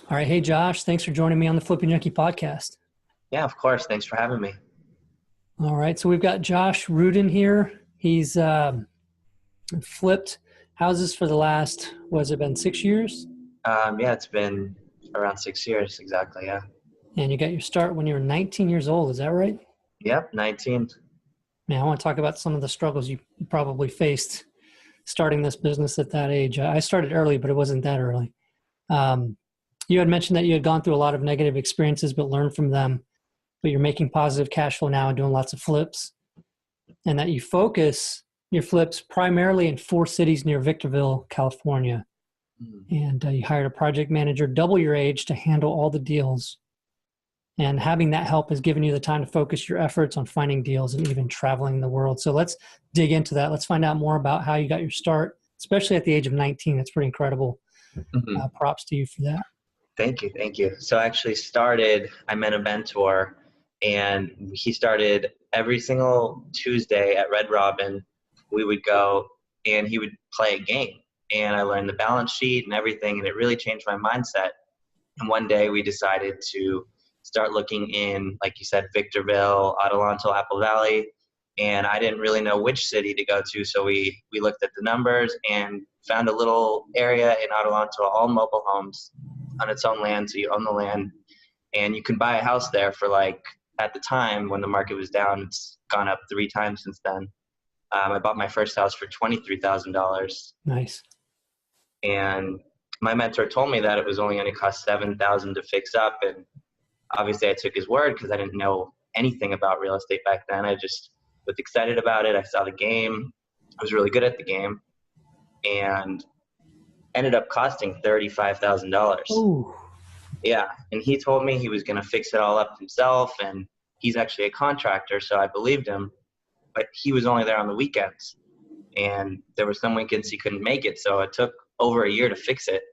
All right. Hey, Josh, thanks for joining me on the Junkie Podcast. Yeah, of course. Thanks for having me. All right. So we've got Josh Rudin here. He's flipped houses for the last, has it been 6 years? Yeah, it's been around 6 years. Exactly. Yeah. And you got your start when you were 19 years old. Is that right? Yep. 19. Man, I want to talk about some of the struggles you probably faced starting this business at that age. I started early, but it wasn't that early. You had mentioned that you had gone through a lot of negative experiences, but learned from them, but you're making positive cash flow now and doing lots of flips, and that you focus your flips primarily in 4 cities near Victorville, California. And you hired a project manager, double your age, to handle all the deals. And having that help has given you the time to focus your efforts on finding deals and even traveling the world. So let's dig into that. Let's find out more about how you got your start, especially at the age of 19. That's pretty incredible. Props to you for that. Thank you. Thank you. So I actually I met a mentor, and he started every single Tuesday at Red Robin. We would go and he would play a game, and I learned the balance sheet and everything, and it really changed my mindset. And one day we decided to start looking in, like you said, Victorville, Adelanto, Apple Valley, and I didn't really know which city to go to. So we looked at the numbers and found a little area in Adelanto, all mobile homes on its own land. So you own the land and you can buy a house there for, like, at the time when the market was down, it's gone up 3 times since then. I bought my first house for $23,000. Nice. And my mentor told me that it was only going to cost $7,000 to fix up. And obviously I took his word because I didn't know anything about real estate back then. I just was excited about it. I saw the game. I was really good at the game, and ended up costing $35,000. Ooh. Yeah. And he told me he was going to fix it all up himself, and he's actually a contractor, so I believed him, but he was only there on the weekends, and there were some weekends he couldn't make it. So it took over a year to fix it,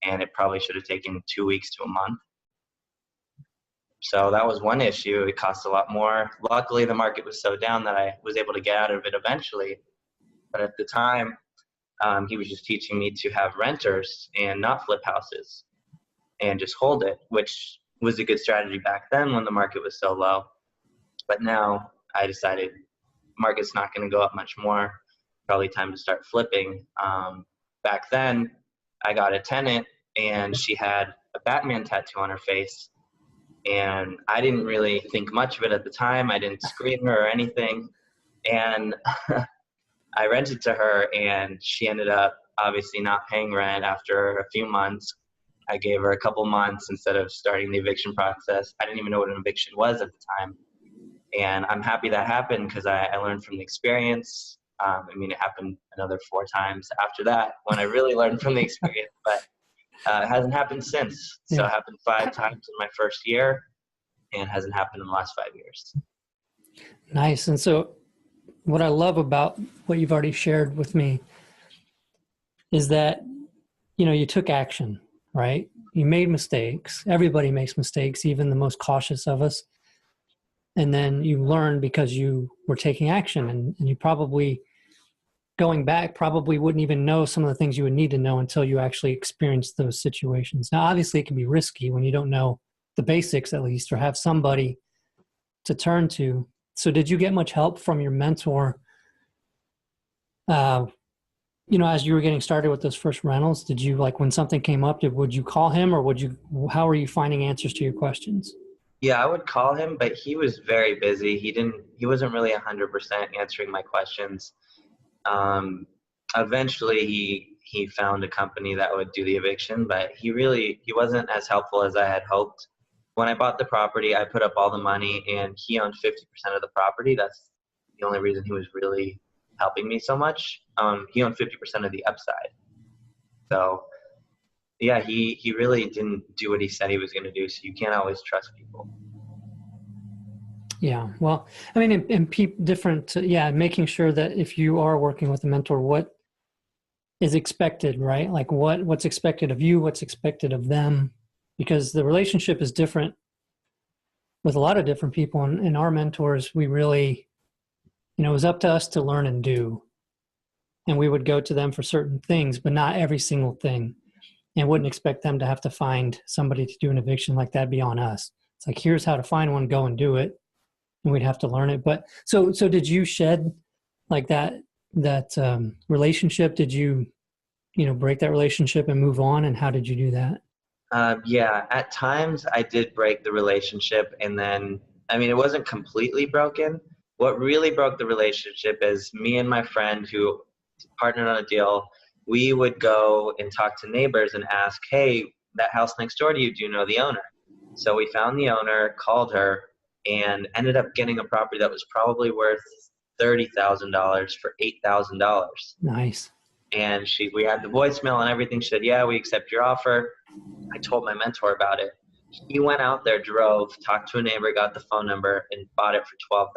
and it probably should have taken 2 weeks to a month. So that was one issue. It cost a lot more. Luckily, the market was so down that I was able to get out of it eventually. But at the time, he was just teaching me to have renters and not flip houses and just hold it, which was a good strategy back then when the market was so low. But now I decided market's not going to go up much more. Probably time to start flipping. Back then, I got a tenant, and she had a Batman tattoo on her face. And I didn't really think much of it at the time. I didn't screen her or anything. And I rented to her, and she ended up obviously not paying rent after a few months. I gave her a couple months instead of starting the eviction process. I didn't even know what an eviction was at the time. And I'm happy that happened because I learned from the experience. It happened another 4 times after that when I really learned from the experience, but it hasn't happened since. So it happened 5 times in my first year, and hasn't happened in the last 5 years. Nice. And so what I love about what you've already shared with me is that, you took action, right? You made mistakes. Everybody makes mistakes, even the most cautious of us. And then you learned because you were taking action, and you probably, going back, probably wouldn't even know some of the things you would need to know until you actually experienced those situations. Now, obviously, it can be risky when you don't know the basics, at least, or have somebody to turn to. So did you get much help from your mentor, as you were getting started with those first rentals? Did you, when something came up, would you call him, or how were you finding answers to your questions? Yeah, I would call him, but he was very busy. He wasn't really 100% answering my questions. Eventually he found a company that would do the eviction, but he wasn't as helpful as I had hoped. When I bought the property, I put up all the money, and he owned 50% of the property. That's the only reason he was really helping me so much. He owned 50% of the upside. So yeah, he really didn't do what he said he was going to do. So you can't always trust people. Yeah. Well, making sure that if you are working with a mentor, what is expected, right? Like what's expected of you, what's expected of them, because the relationship is different with a lot of different people. And our mentors, we really, it was up to us to learn and do. And we would go to them for certain things, but not every single thing. and wouldn't expect them to have to find somebody to do an eviction like that be on us. It's like, here's how to find one, go and do it. And we'd have to learn it. But so did you shed like that relationship? Did you break that relationship and move on? And how did you do that? Yeah, at times I did break the relationship, and then, I mean, it wasn't completely broken. What really broke the relationship is me and my friend who partnered on a deal. We would go and talk to neighbors and ask, hey, that house next door to you, do you know the owner? So we found the owner, called her, and ended up getting a property that was probably worth $30,000 for $8,000. Nice. And we had the voicemail and everything. She said, yeah, we accept your offer. I told my mentor about it. He went out there, drove, talked to a neighbor, got the phone number, and bought it for $12,000.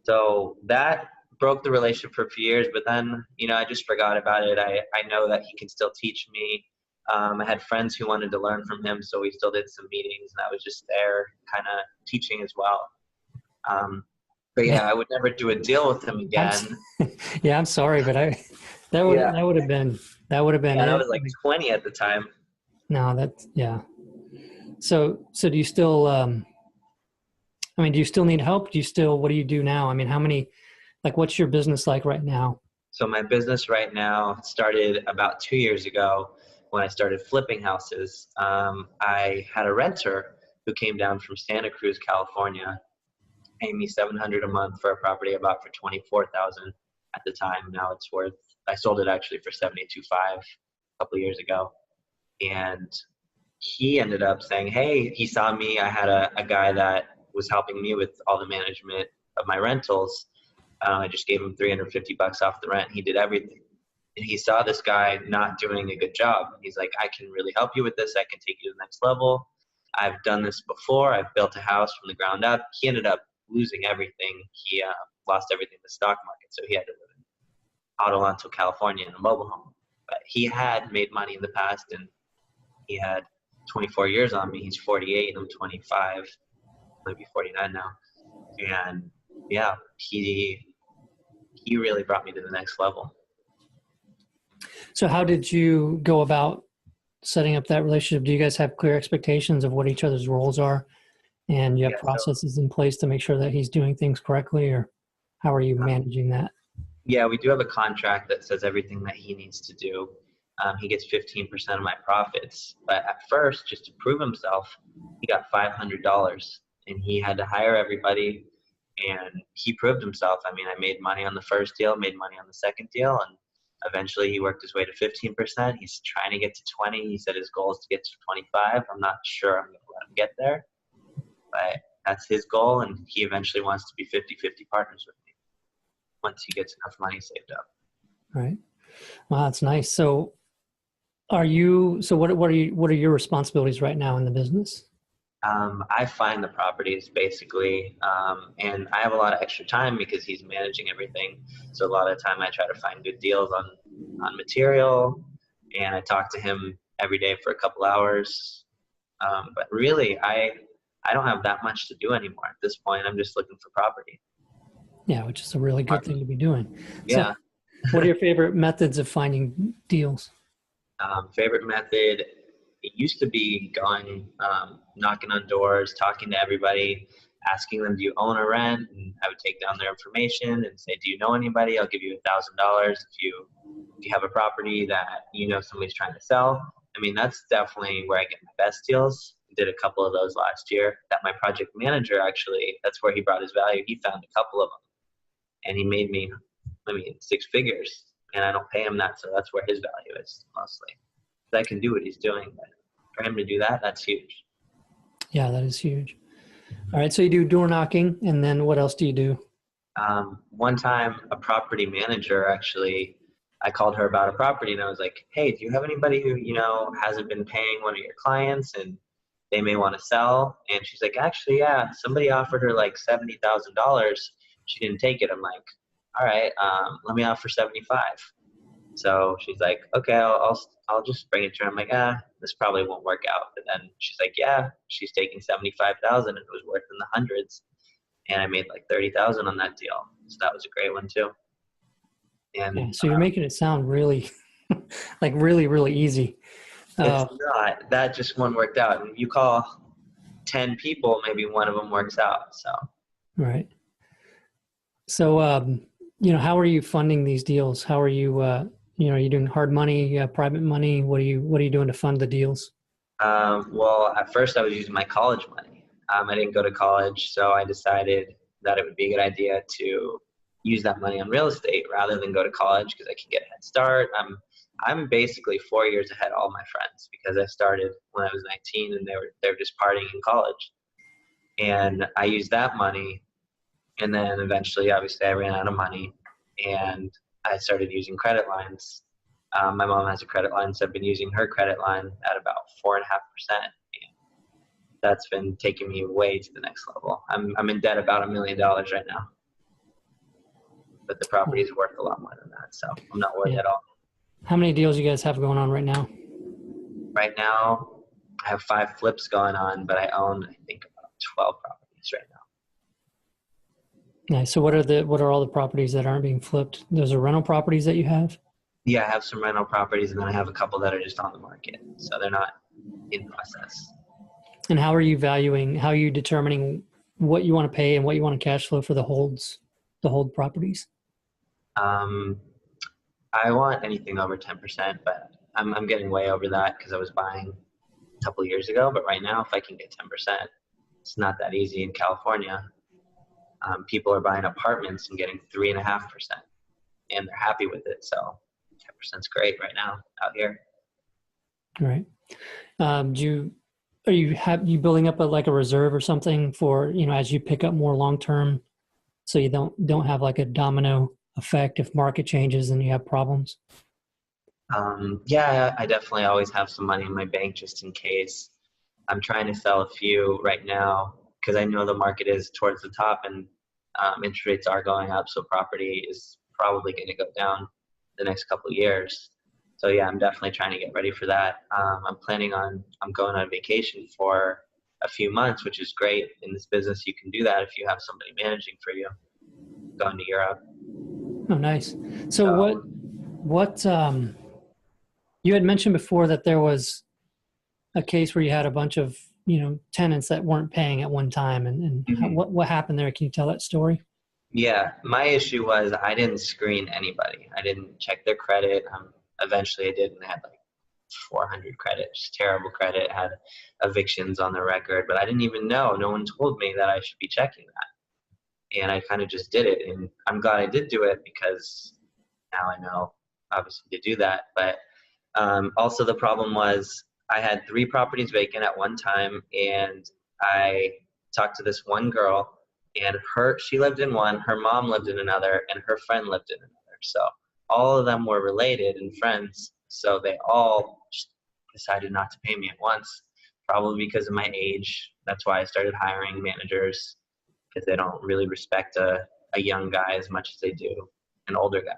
So that broke the relationship for a few years, but then, I just forgot about it. I know that he can still teach me. I had friends who wanted to learn from him, so we still did some meetings, and I was just there kind of teaching as well. But yeah, I would never do a deal with him again. I'm sorry, but that would have been. Yeah, I was like 20 at the time. No, So do you still, do you still need help? What do you do now? I mean, what's your business like right now? So my business right now started about 2 years ago when I started flipping houses. I had a renter who came down from Santa Cruz, California, paying me $700 a month for a property I bought for $24,000 at the time. Now I sold it actually for $72,500 a couple of years ago. And he ended up saying, hey, he saw me. I had a guy that was helping me with all the management of my rentals. I just gave him $350 off the rent. He did everything. And he saw this guy not doing a good job. He's like, I can really help you with this. I can take you to the next level. I've done this before. I've built a house from the ground up. He ended up losing everything. He lost everything in the stock market. So he had to live in Adelanto, California in a mobile home. But he had made money in the past, and he had 24 years on me. He's 48. I'm 25, maybe 49 now. And yeah, he really brought me to the next level. So how did you go about setting up that relationship? Do you guys have clear expectations of what each other's roles are? And you have processes in place to make sure that he's doing things correctly, or how are you managing that? Yeah, we do have a contract that says everything that he needs to do. He gets 15% of my profits. But at first, just to prove himself, he got $500, and he had to hire everybody, and he proved himself. I mean, I made money on the first deal, made money on the second deal, and eventually he worked his way to 15%. He's trying to get to 20. He said his goal is to get to 25. I'm not sure I'm going to let him get there, but that's his goal, and he eventually wants to be 50-50 partners with me once he gets enough money saved up. Right. Well, that's nice. So what are your responsibilities right now in the business? I find the properties basically, and I have a lot of extra time because he's managing everything. So a lot of the time I try to find good deals on material, and I talk to him every day for a couple hours. But really, I don't have that much to do anymore at this point. I'm just looking for property. Yeah, which is a really good thing to be doing. Yeah. So what are your favorite methods of finding deals? Favorite method, it used to be going, knocking on doors, talking to everybody, asking them, do you own or rent? And I would take down their information and say, do you know anybody? I'll give you $1,000 if you have a property that somebody's trying to sell. I mean, that's definitely where I get my best deals. I did a couple of those last year. That my project manager, actually, that's where he brought his value. He found a couple of them, and he made me, six figures. And I don't pay him that, so that's where his value is mostly. I can do what he's doing, but for him to do that, that's huge. Yeah, that is huge. All right, so you do door knocking, and then what else do you do? One time, a property manager, actually, I called her about a property, and I was like, hey, do you have anybody who, hasn't been paying one of your clients and they may want to sell? And she's like, actually, yeah, somebody offered her like $70,000. She didn't take it. I'm like, all right, let me offer 75. So she's like, okay, I'll just bring it to her. I'm like, this probably won't work out. But then she's like, yeah, she's taking 75,000, and it was worth in the hundreds. And I made like 30,000 on that deal. So that was a great one too. And so you're making it sound really, Like really, really easy. It's not. That just one worked out. And you call 10 people, maybe one of them works out. So Right. So, how are you funding these deals? How are you, are you doing hard money, private money? What are you doing to fund the deals? well, at first I was using my college money. I didn't go to college, so I decided that it would be a good idea to use that money on real estate rather than go to college because I can get a head start. I'm basically 4 years ahead of all my friends because I started when I was 19 and they're just partying in college. And I used that money, and then eventually, obviously, I ran out of money, and I started using credit lines. My mom has a credit line, so I've been using her credit line at about 4.5%. That's been taking me way to the next level. I'm in debt about $1 million right now, but the property is worth a lot more than that, so I'm not worried at all. How many deals you guys have going on right now? Right now, I have 5 flips going on, but I own, I think, about 12 properties right now. Nice. So what are all the properties that aren't being flipped? Those are rental properties that you have? Yeah, I have some rental properties, and then I have a couple that are just on the market, so they're not in process. And how are you determining what you want to pay and what you want to cash flow for the hold properties? I want anything over 10%, but I'm getting way over that because I was buying a couple of years ago. But right now, if I can get 10%, it's not that easy in California. People are buying apartments and getting 3.5%, and they're happy with it. So 10% is great right now out here. Right. Are you building up a reserve or something for, as you pick up more long-term, so you don't have like a domino effect if market changes and you have problems? Yeah, I definitely always have some money in my bank just in case. I'm trying to sell a few right now because I know the market is towards the top and interest rates are going up, so property is probably going to go down the next couple of years. So yeah, I'm definitely trying to get ready for that. I'm going on vacation for a few months, which is great. In this business, you can do that if you have somebody managing for you. Going to Europe. Oh, nice. So what you had mentioned before that there was a case where you had a bunch of, tenants that weren't paying at one time, and what happened there? Can you tell that story? Yeah, my issue was I didn't screen anybody. I didn't check their credit. Eventually I did, and I had like 400 credit, just terrible credit, had evictions on the record, but I didn't even know. No one told me that I should be checking that. And I kind of just did it. And I'm glad I did do it because now I know obviously to do that. But also the problem was I had 3 properties vacant at one time, and I talked to this one girl, and she lived in one, her mom lived in another, and her friend lived in another. So all of them were related and friends. So they all just decided not to pay me at once, probably because of my age. That's why I started hiring managers, because they don't really respect a young guy as much as they do an older guy.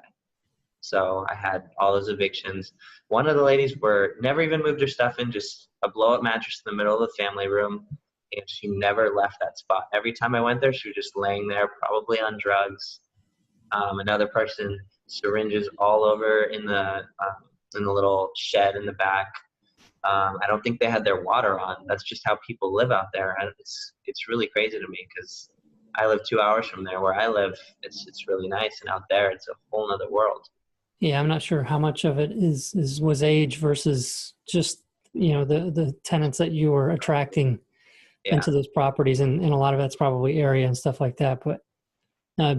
So I had all those evictions. One of the ladies never even moved her stuff in, just a blow-up mattress in the middle of the family room, and she never left that spot. Every time I went there, she was just laying there, probably on drugs. Another person, syringes all over in the little shed in the back. I don't think they had their water on. That's just how people live out there. And it's really crazy to me because I live 2 hours from there. Where I live, it's really nice, and out there, it's a whole nother world. Yeah, I'm not sure how much of it was age versus just the tenants that you were attracting into those properties, and a lot of that's probably area and stuff like that. But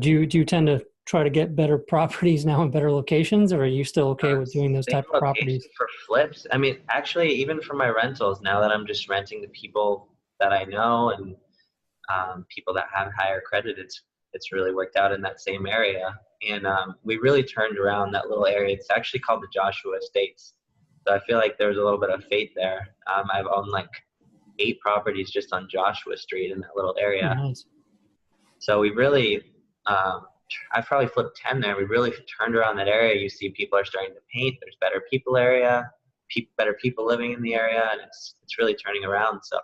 do you tend to try to get better properties now in better locations, or are you still okay with doing those type of properties? For flips, I mean, actually, even for my rentals, now that I'm just renting to people that I know and people that have higher credit, it's really worked out in that same area. And we really turned around that little area. It's actually called the Joshua Estates. So I feel like there's a little bit of fate there. I've owned like 8 properties just on Joshua Street in that little area. Oh, nice. So we really, I've probably flipped 10 there. We really turned around that area. You see people are starting to paint. There's better people better people living in the area, and it's really turning around. So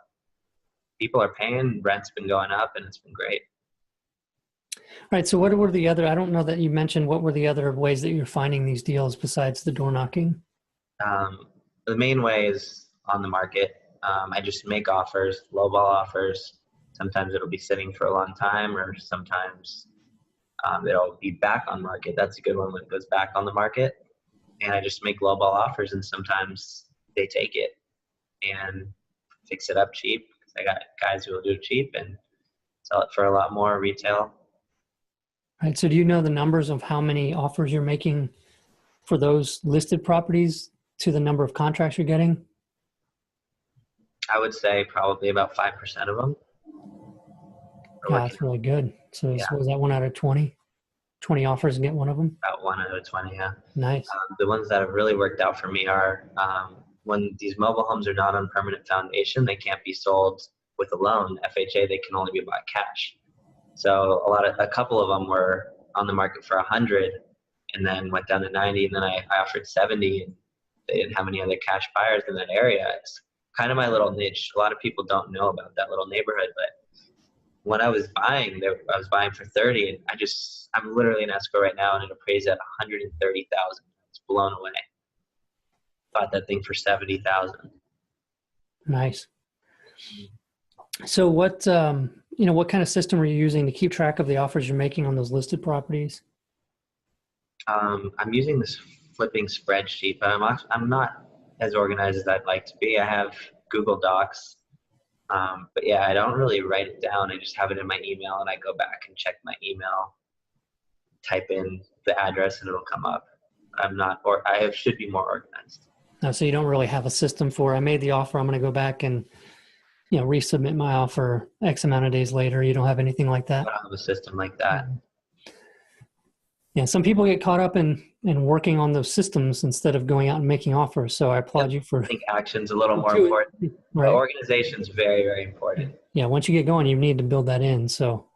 people are paying, rent's been going up, and it's been great. All right. So what were the other, I don't know that you mentioned, what were the other ways that you're finding these deals besides the door knocking? The main way is on the market. I just make offers, lowball offers. Sometimes it'll be sitting for a long time, or sometimes it'll be back on market. That's a good one when it goes back on the market. And I just make lowball offers, and sometimes they take it and fix it up cheap. I got guys who will do it cheap and sell it for a lot more retail. All right. So do you know the numbers of how many offers you're making for those listed properties to the number of contracts you're getting? I would say probably about 5% of them. Yeah, that's really good. So was that 1 out of 20? 20 offers and get one of them? About 1 out of 20, yeah. Nice. The ones that have really worked out for me are when these mobile homes are not on permanent foundation, they can't be sold with a loan. FHA, they can only be bought cash. So a couple of them were on the market for 100 and then went down to 90, and then I offered 70, and they didn't have any other cash buyers in that area. It's kind of my little niche. A lot of people don't know about that little neighborhood, but when I was buying, I was buying for 30, and I'm literally in escrow right now, and it appraised at 130,000. It's blown away. Bought that thing for 70,000. Nice. So what kind of system are you using to keep track of the offers you're making on those listed properties? I'm using this flipping spreadsheet, but I'm not as organized as I'd like to be. I have Google Docs. But yeah, I don't really write it down. I just have it in my email, and I go back and check my email, type in the address, and it'll come up. I should be more organized. So you don't really have a system for, I made the offer, I'm going to go back and, resubmit my offer X amount of days later. You don't have anything like that? I don't have a system like that. Yeah. Some people get caught up in working on those systems instead of going out and making offers. So I applaud you for. I think action's a little more important. Right. Organization's very, very important. Yeah. Once you get going, you need to build that in. So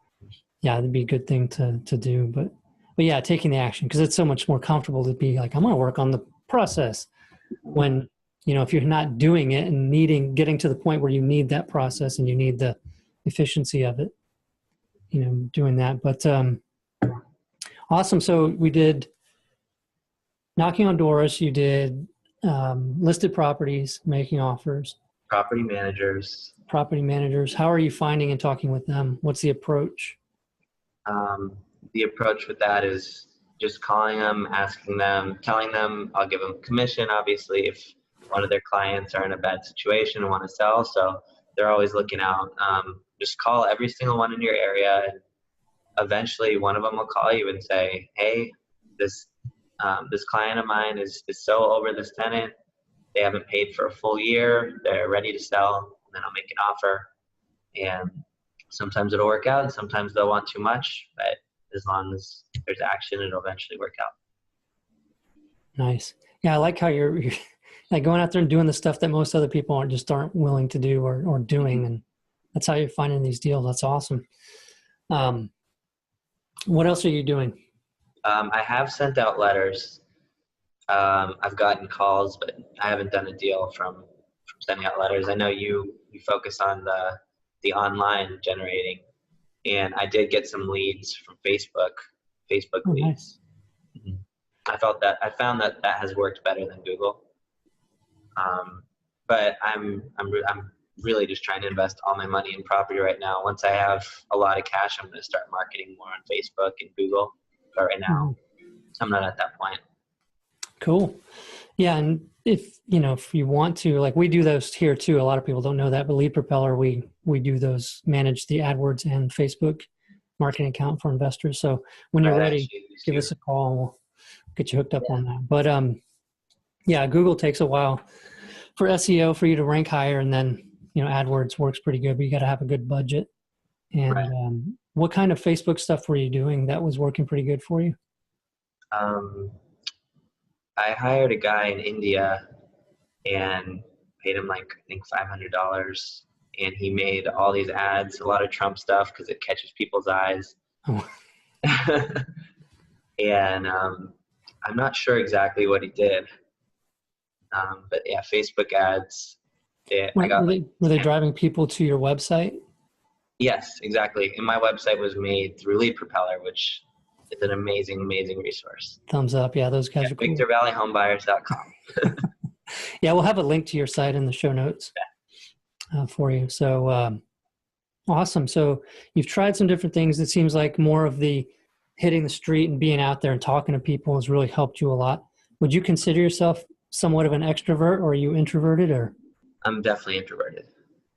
yeah, it'd be a good thing to do, but yeah, taking the action, because it's so much more comfortable to be like, I'm going to work on the process when, if you're not doing it and getting to the point where you need that process and you need the efficiency of it, doing that. But awesome. So we did knocking on doors. You did listed properties, making offers. Property managers. How are you finding and talking with them? What's the approach? The approach with that is just calling them, asking them, telling them I'll give them commission, obviously, if one of their clients are in a bad situation and want to sell. So they're always looking out. Just call every single one in your area, and eventually one of them will call you and say, hey, this client of mine is so over this tenant. They haven't paid for a full year. They're ready to sell. And then I'll make an offer. And sometimes it'll work out, and sometimes they'll want too much. But as long as there's action, it'll eventually work out. Nice. Yeah, I like how you're like going out there and doing the stuff that most other people aren't willing to do or doing. And that's how you're finding these deals. That's awesome. What else are you doing? I have sent out letters. I've gotten calls, but I haven't done a deal from sending out letters. I know you focus on the online generating, and I did get some leads from Facebook leads. Nice. Mm-hmm. I found that has worked better than Google. But I'm really just trying to invest all my money in property right now. Once I have a lot of cash, I'm going to start marketing more on Facebook and Google. But right now, I'm not at that point. Cool. Yeah. And if you want to, like we do those here too. A lot of people don't know that, but Lead Propeller, we do those, manage the AdWords and Facebook marketing account for investors. So when you're ready, give us a call and we'll get you hooked up on that. But Google takes a while for SEO for you to rank higher. And then, AdWords works pretty good, but you got to have a good budget. And what kind of Facebook stuff were you doing that was working pretty good for you? I hired a guy in India and paid him I think $500, and he made all these ads, a lot of Trump stuff because it catches people's eyes. Oh. And I'm not sure exactly what he did. But yeah, Facebook ads. Yeah, were they driving people to your website? Yes, exactly. And my website was made through Lead Propeller, which is an amazing, amazing resource. Thumbs up. Yeah, those guys Yeah, are cool. VictorValleyHomebuyers.com. Yeah, we'll have a link to your site in the show notes for you. So awesome. So you've tried some different things. It seems like more of the hitting the street and being out there and talking to people has really helped you a lot. Would you consider yourself somewhat of an extrovert, or are you introverted? Or I'm definitely introverted.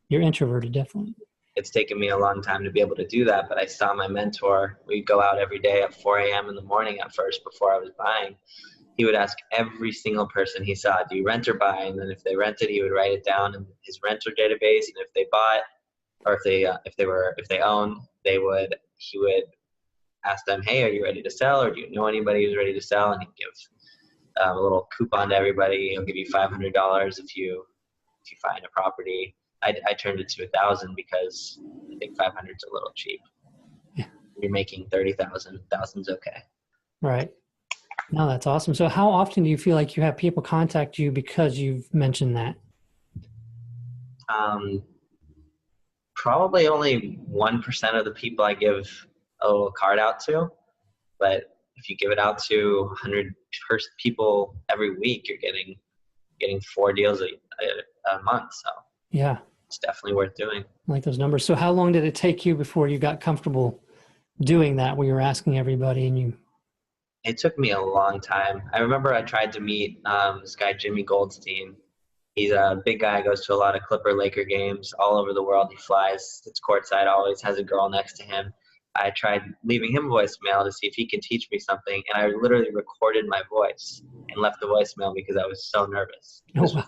You're introverted, definitely. It's taken me a long time to be able to do that, but I saw my mentor. We'd go out every day at 4 a.m. in the morning at first before I was buying. He would ask every single person he saw, do you rent or buy? And then if they rented, he would write it down in his renter database. And if they bought, or if they owned, he would ask them, hey, are you ready to sell? Or do you know anybody who's ready to sell? And he'd give a little coupon to everybody. He'll give you $500 if you find a property. I turned it to 1,000 because I think 500's a little cheap. Yeah. You're making 30,000. 1,000's okay. Right. No, that's awesome. So how often do you feel like you have people contact you because you've mentioned that? Probably only 1% of the people I give a little card out to, but if you give it out to 100 people every week, you're getting 4 deals a month. So yeah, it's definitely worth doing. I like those numbers. So how long did it take you before you got comfortable doing that, where you were asking everybody and you? It took me a long time. I remember I tried to meet this guy, Jimmy Goldstein. He's a big guy, goes to a lot of Clipper-Laker games all over the world. He flies, sits courtside, always has a girl next to him. I tried leaving him a voicemail to see if he could teach me something, and I literally recorded my voice and left the voicemail because I was so nervous. This was like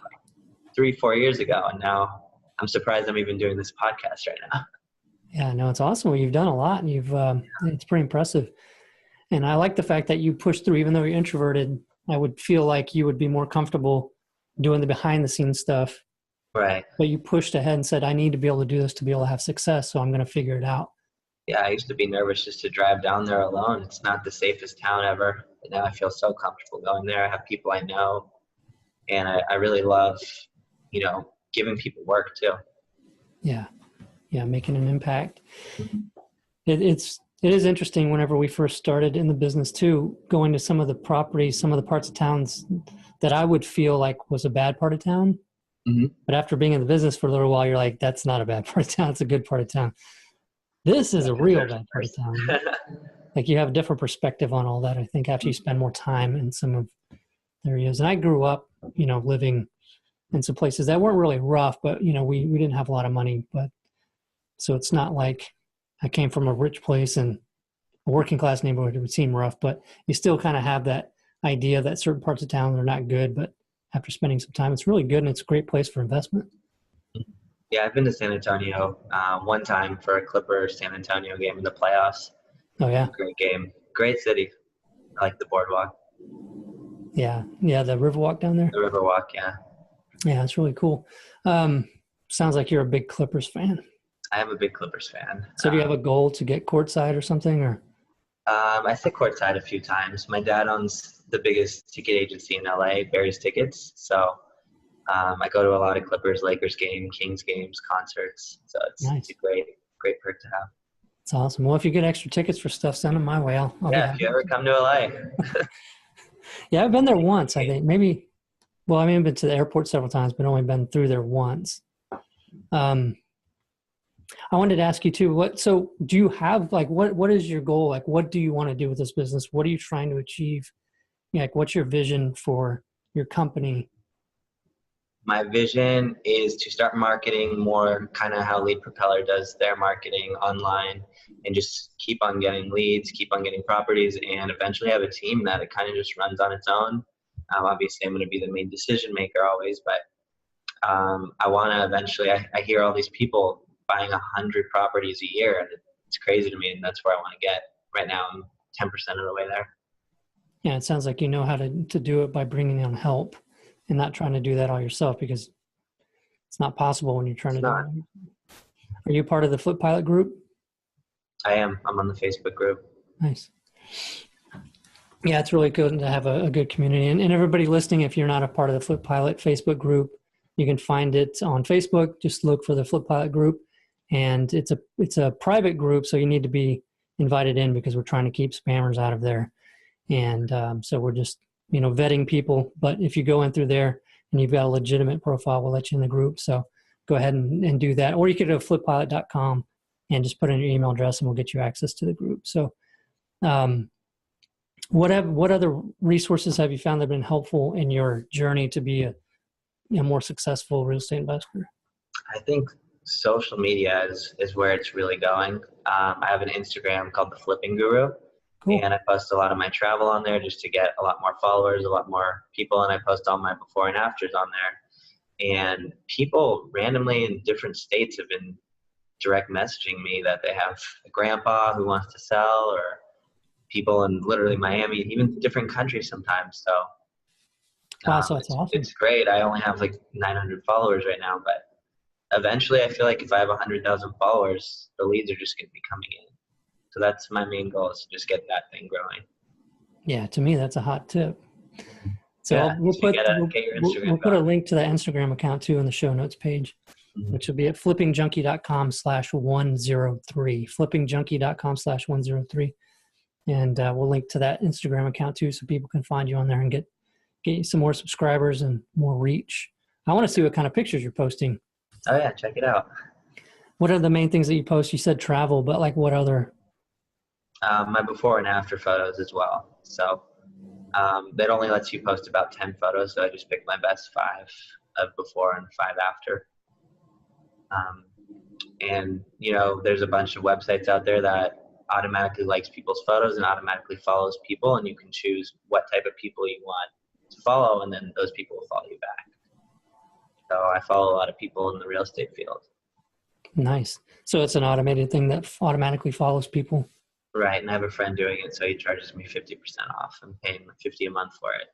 3-4 years ago, and now I'm surprised I'm even doing this podcast right now. Yeah, no, it's awesome. Well, you've done a lot, and it's pretty impressive. And I like the fact that you pushed through, even though you're introverted. I would feel like you would be more comfortable doing the behind the scenes stuff. Right. But you pushed ahead and said, I need to be able to do this to be able to have success, so I'm going to figure it out. Yeah, I used to be nervous just to drive down there alone. It's not the safest town ever. But now I feel so comfortable going there. I have people I know. And I really love, giving people work too. Yeah. Yeah, making an impact. It is interesting whenever we first started in the business too, going to some of the properties, some of the parts of towns that I would feel like was a bad part of town. Mm-hmm. But after being in the business for a little while, you're like, that's not a bad part of town. It's a good part of town. This is a real bad part of town. Like you have a different perspective on all that, I think, after you spend more time in some of the areas. And I grew up, living in some places that weren't really rough, but, we didn't have a lot of money. But so it's not like I came from a rich place and a working class neighborhood. It would seem rough, but you still kind of have that idea that certain parts of town are not good. But after spending some time, it's really good, and it's a great place for investment. Yeah, I've been to San Antonio one time for a Clippers San Antonio game in the playoffs. Oh, yeah. Great game. Great city. I like the boardwalk. Yeah. Yeah, the Riverwalk down there. The Riverwalk, yeah. Yeah, it's really cool. Sounds like you're a big Clippers fan. I am a big Clippers fan. So do you have a goal to get courtside or something? Or I sit courtside a few times. My dad owns the biggest ticket agency in LA, Bears Tickets. So I go to a lot of Clippers, Lakers games, Kings games, concerts. So it's a great perk to have. It's awesome. Well, if you get extra tickets for stuff, send them my way. I'll if you ever come to LA. Yeah, I've been there once, I think. Maybe, well, I mean, I've been to the airport several times, but only been through there once. I wanted to ask you too, so do you have, like, what is your goal? Like, what do you want to do with this business? What are you trying to achieve? Like, what's your vision for your company? My vision is to start marketing more kind of how Lead Propeller does their marketing online, and just keep on getting leads, keep on getting properties, and eventually have a team that it kind of just runs on its own. Obviously, I'm going to be the main decision maker always, but I want to eventually, I hear all these people buying 100 properties a year, and it's crazy to me, and that's where I want to get. Right now, I'm 10% of the way there. Yeah, it sounds like you know how to do it by bringing on help and not trying to do that all yourself, because it's not possible when you're trying to do it. Are you part of the Flip Pilot group? I am. I'm on the Facebook group. Nice. Yeah, it's really good to have a good community. And everybody listening, if you're not a part of the Flip Pilot Facebook group, you can find it on Facebook. Just look for the Flip Pilot group. and it's a private group, so you need to be invited in because we're trying to keep spammers out of there. And so we're just, vetting people. But if you go in through there and you've got a legitimate profile, we'll let you in the group. So go ahead and do that. Or you could go to flippilot.com and just put in your email address and we'll get you access to the group. So what other resources have you found that have been helpful in your journey to be a more successful real estate investor? I think social media is where it's really going. I have an Instagram called The Flipping Guru. Cool. And I post a lot of my travel on there just to get a lot more followers, a lot more people, and I post all my before and afters on there. And people randomly in different states have been direct messaging me that they have a grandpa who wants to sell, or people in literally Miami, even different countries sometimes. So so that's awesome. It's great. I only have like 900 followers right now, but eventually I feel like if I have 100,000 followers, the leads are just going to be coming in. So that's my main goal, is to just get that thing growing. Yeah, to me, that's a hot tip. So yeah, we'll put a link to that Instagram account too in the show notes page, which will be at flippingjunkie.com/103, flippingjunkie.com/103. And we'll link to that Instagram account too, so people can find you on there and get you some more subscribers and more reach. I want to see what kind of pictures you're posting. Oh yeah, check it out. What are the main things that you post? You said travel, but like what other? My before and after photos as well. So that only lets you post about 10 photos. So I just picked my best 5 of before and 5 after. And there's a bunch of websites out there that automatically likes people's photos and automatically follows people, and you can choose what type of people you want to follow, and then those people will follow you back. So I follow a lot of people in the real estate field. Nice. So it's an automated thing that automatically follows people. Right, and I have a friend doing it, so he charges me 50% off. I'm paying $50 a month for it.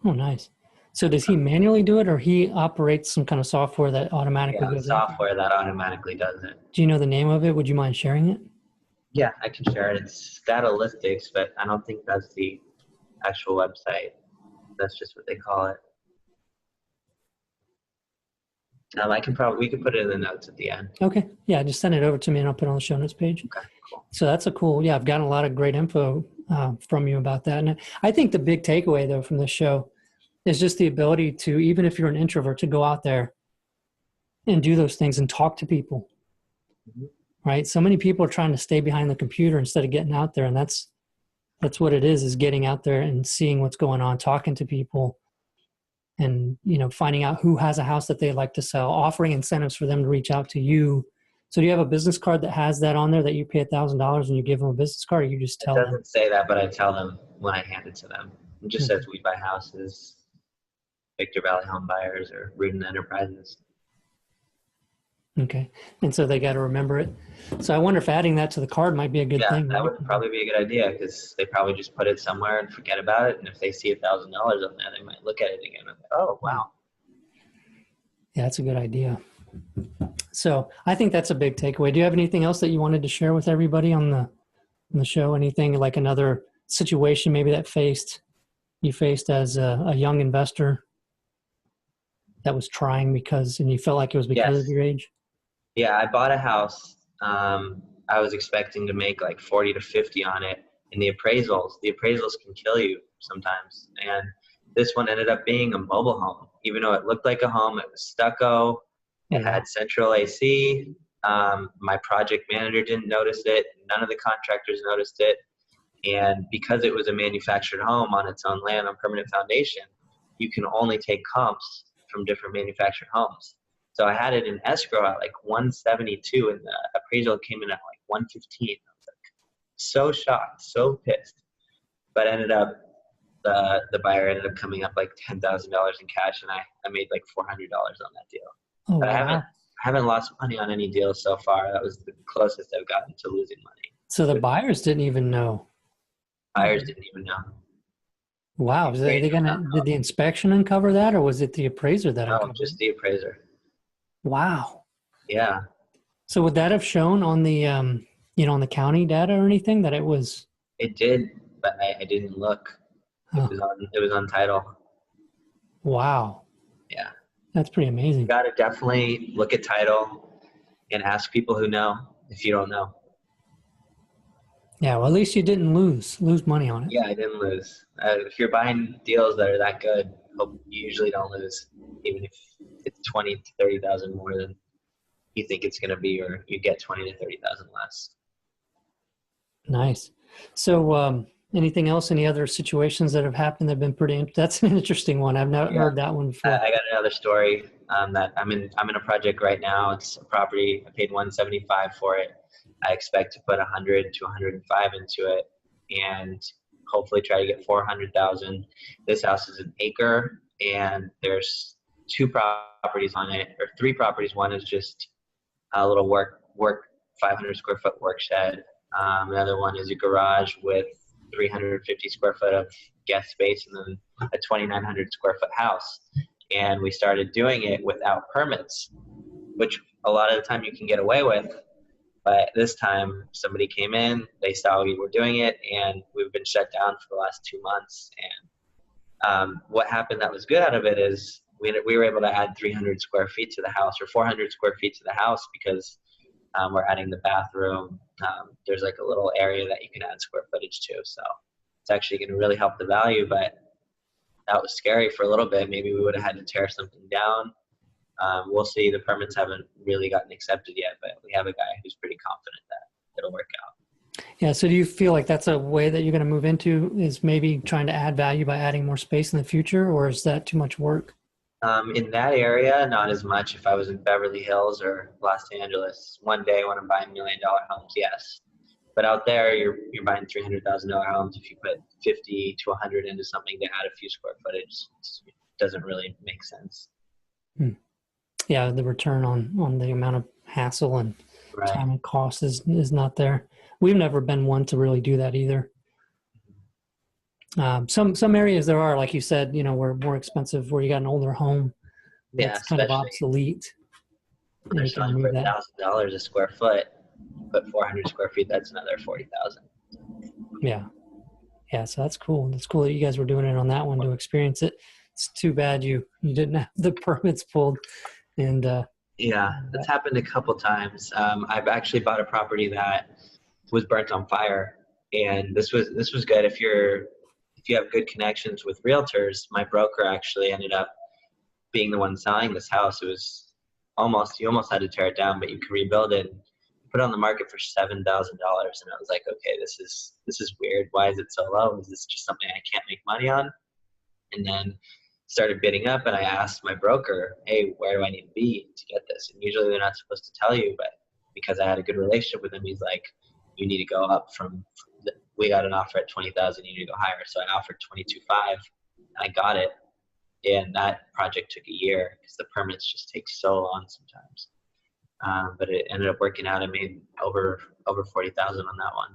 Oh, nice. So does he manually do it, or he operates some kind of software that automatically does it? Software that automatically does it. Do you know the name of it? Would you mind sharing it? Yeah, I can share it. It's Catalytics, but I don't think that's the actual website. That's just what they call it. We could put it in the notes at the end. Okay. Yeah, just send it over to me and I'll put it on the show notes page. Okay, cool. So that's I've gotten a lot of great info from you about that. And I think the big takeaway though from this show is just the ability to, even if you're an introvert, to go out there and do those things and talk to people, right? So many people are trying to stay behind the computer instead of getting out there. And that's what it is getting out there and seeing what's going on, talking to people, and finding out who has a house that they'd like to sell, offering incentives for them to reach out to you. So do you have a business card that has that on there, that you pay $1,000 and you give them a business card, or you just tell them? It doesn't say that, but I tell them when I hand it to them. It just says we buy houses, Victorville Home Buyers, or Rudin Enterprises. Okay. And so they got to remember it. So I wonder if adding that to the card might be a good thing. Yeah, that would probably be a good idea, because they probably just put it somewhere and forget about it. And if they see $1,000 on there, they might look at it again and think, oh, wow. Yeah, that's a good idea. So I think that's a big takeaway. Do you have anything else that you wanted to share with everybody on the show? Anything like another situation maybe that you faced as a young investor that was trying and you felt like it was because of your age? Yeah, I bought a house. I was expecting to make like 40 to 50 on it. And the appraisals can kill you sometimes. And this one ended up being a mobile home. Even though it looked like a home, it was stucco. It had central AC. My project manager didn't notice it. None of the contractors noticed it. And because it was a manufactured home on its own land on permanent foundation, you can only take comps from different manufactured homes. So I had it in escrow at like 172, and the appraisal came in at like 115. I was like so shocked, so pissed. But ended up, the buyer ended up coming up like $10,000 in cash, and I made like $400 on that deal. Oh, but wow. I haven't lost money on any deals so far. That was the closest I've gotten to losing money. So the buyers didn't even know. Buyers didn't even know. Wow. Did the inspection uncover that, or was it the appraiser that uncovered? No, just the appraiser. Wow. Yeah. So would that have shown on the, on the county data or anything that it was? It did, but I didn't look. It was on title. Wow. Yeah. That's pretty amazing. You got to definitely look at title. and ask people who know if you don't know. Yeah, well, at least you didn't lose money on it. Yeah, I didn't lose. If you're buying deals that are that good, you usually don't lose, even if it's 20 to 30,000 more than you think it's going to be, or you get 20 to 30,000 less. Nice. So, anything else? Any other situations that have happened that have been pretty? That's an interesting one. I've not heard that one before. I got another story that I'm in a project right now. It's a property. I paid $175 for it. I expect to put 100 to 105 into it, and hopefully try to get 400,000. This house is an acre, and there's 2 properties on it, or 3 properties. One is just a little work 500 square foot work shed. Another one is a garage with 350 square foot of guest space, and then a 2,900 square foot house. And we started doing it without permits, which a lot of the time you can get away with. But this time somebody came in, they saw we were doing it, and we've been shut down for the last 2 months. And what happened that was good out of it is we were able to add 300 square feet to the house, or 400 square feet to the house, because we're adding the bathroom. There's like a little area that you can add square footage to. So it's actually going to really help the value, but that was scary for a little bit. Maybe we would have had to tear something down. We'll see. The permits haven't really gotten accepted yet, but we have a guy who's pretty confident that it'll work out. Yeah. So do you feel like that's a way that you're going to move into, is maybe trying to add value by adding more space in the future, or is that too much work? In that area, not as much. If I was in Beverly Hills or Los Angeles, one day when I'm buying $1 million homes, yes. But out there, you're buying $300,000 homes. If you put 50 to 100 into something to add a few square footage, it doesn't really make sense. Yeah, the return on the amount of hassle and time and cost is not there. We've never been one to really do that either. Some areas there are, like you said, were more expensive, where you got an older home that's kind of obsolete. They're selling for $1,000 a square foot. Put 400 square feet, that's another 40,000. Yeah. So that's cool. That's cool that you guys were doing it on that one to experience it. It's too bad you didn't have the permits pulled. And that's happened a couple times. I've actually bought a property that was burnt on fire, and this was good if you have good connections with realtors. My broker actually ended up being the one selling this house. It was you almost had to tear it down, but you can rebuild it. Put it on the market for $7,000, and I was like, okay, this is weird. Why is it so low? Is this just something I can't make money on? And then started bidding up, and I asked my broker, hey, where do I need to be to get this? And usually they're not supposed to tell you, but because I had a good relationship with him, he's like, you need to go up we got an offer at 20,000, you need to go higher. So I offered 22.5, and I got it. And that project took a year because the permits just take so long sometimes. But it ended up working out. I made over 40,000 on that one.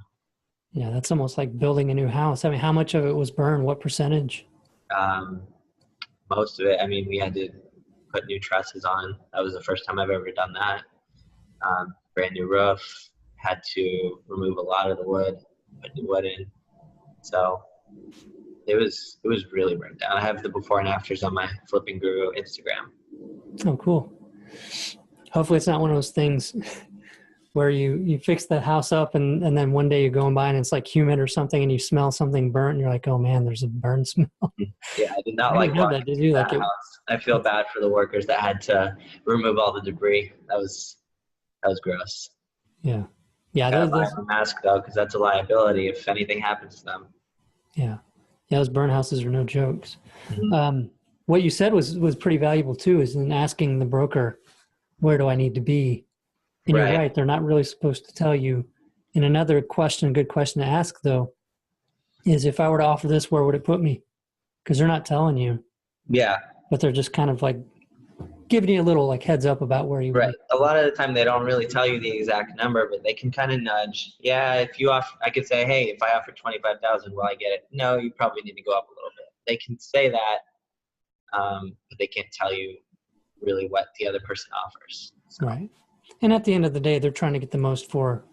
Yeah, that's almost like building a new house. I mean, how much of it was burned? What percentage? Most of it. I mean, we had to put new trusses on. That was the first time I've ever done that. Brand new roof. Had to remove a lot of the wood, put new wood in. So it was really burnt down. I have the before and afters on my Flipping Guru Instagram. Oh, cool. Hopefully it's not one of those things where you fix the house up and then one day you're going by and it's like humid or something and you smell something burnt and you're like, oh man, there's a burn smell. Yeah, I did not like that. Did you? House. I feel bad for the workers that had to remove all the debris. That was gross. Yeah. Yeah. Gotta buy a mask though, because that's a liability if anything happens to them. Yeah. Yeah. Those burn houses are no jokes. Mm-hmm. What you said was pretty valuable too, is in asking the broker, where do I need to be? And you're right. They're not really supposed to tell you. And another question, a good question to ask though, is if I were to offer this, where would it put me? Because they're not telling you. Yeah. But they're just kind of like giving you a little like heads up about where you Right. A lot of the time they don't really tell you the exact number, but they can kind of nudge. Yeah, if you offer, I could say, hey, if I offer 25,000, will I get it? No, you probably need to go up a little bit. They can say that, but they can't tell you really what the other person offers. So. Right. And at the end of the day, they're trying to get the most for,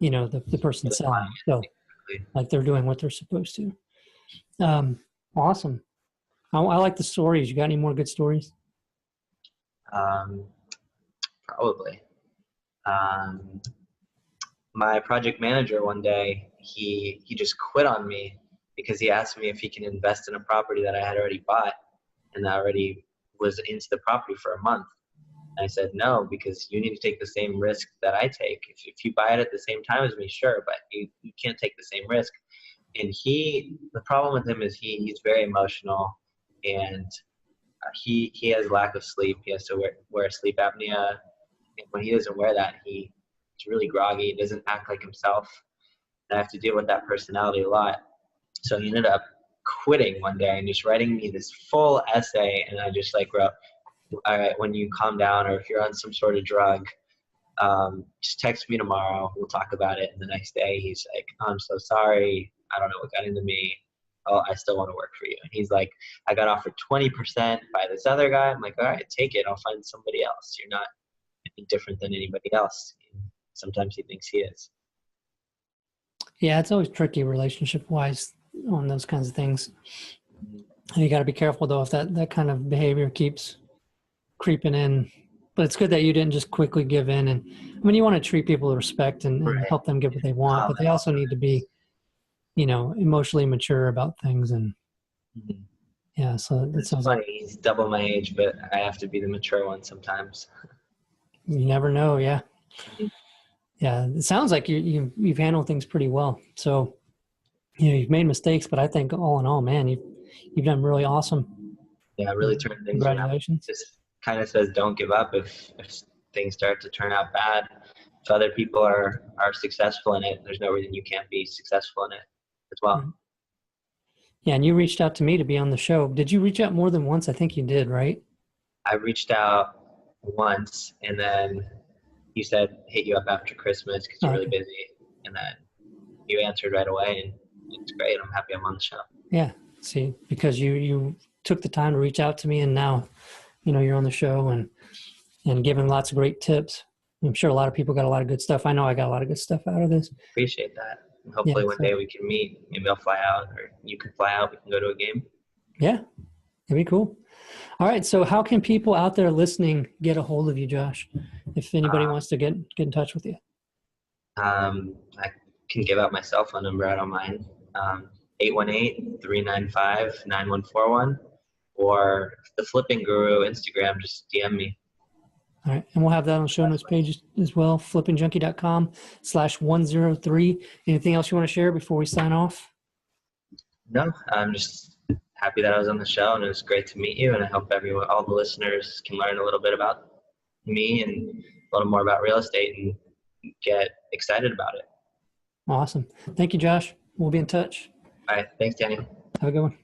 the person selling. So like they're doing what they're supposed to. Awesome. I like the stories. You got any more good stories? Probably. Um, my project manager one day, he just quit on me because he asked me if he can invest in a property that I had already bought and I already was into the property for a month. And I said, no, because you need to take the same risk that I take. If you buy it at the same time as me, sure, but you can't take the same risk. And the problem with him is he's very emotional, and he has lack of sleep. He has to wear sleep apnea. And when he doesn't wear that, he's really groggy. He doesn't act like himself. And I have to deal with that personality a lot. So he ended up quitting one day and just writing me this full essay. And I just like wrote, all right, when you calm down or if you're on some sort of drug, just text me tomorrow. We'll talk about it. And the next day he's like, I'm so sorry. I don't know what got into me. Oh, I still want to work for you. And he's like, I got offered 20% by this other guy. I'm like, all right, take it. I'll find somebody else. You're not any different than anybody else. And sometimes he thinks he is. Yeah, it's always tricky relationship-wise on those kinds of things. You got to be careful, though, if that kind of behavior keeps creeping in. But it's good that you didn't just quickly give in. And I mean, you want to treat people with respect and Right. help them get what they want, but they also need to be, emotionally mature about things. And yeah, so It's funny. He's double my age, but I have to be the mature one sometimes. You never know. Yeah. Yeah. It sounds like you've handled things pretty well. So, you've made mistakes, but I think all in all, man, you've done really awesome. Yeah, really turned things around. Congratulations. Just kind of says don't give up if things start to turn out bad. If other people are successful in it, there's no reason you can't be successful in it as well. Yeah, and you reached out to me to be on the show. Did you reach out more than once? I think you did, right? I reached out once, and then you said hit you up after Christmas because you're really busy, and then you answered right away, and it's great. I'm happy I'm on the show. Yeah, see, because you took the time to reach out to me, and now you're on the show and giving lots of great tips. I'm sure a lot of people got a lot of good stuff. I know I got a lot of good stuff out of this. Appreciate that. Hopefully one day we can meet. Maybe I'll fly out or you can fly out. We can go to a game. Yeah, that'd be cool. All right. So how can people out there listening get a hold of you, Josh, if anybody wants to get in touch with you? I can give out my cell phone number. I don't mind. 818-395-9141 or the Flipping Guru Instagram. Just DM me. All right. And we'll have that on the show notes page as well. flippingjunkie.com/103. Anything else you want to share before we sign off? No, I'm just happy that I was on the show and it was great to meet you. And I hope all the listeners can learn a little bit about me and a little more about real estate and get excited about it. Awesome. Thank you, Josh. We'll be in touch. All right. Thanks, Danny. Have a good one.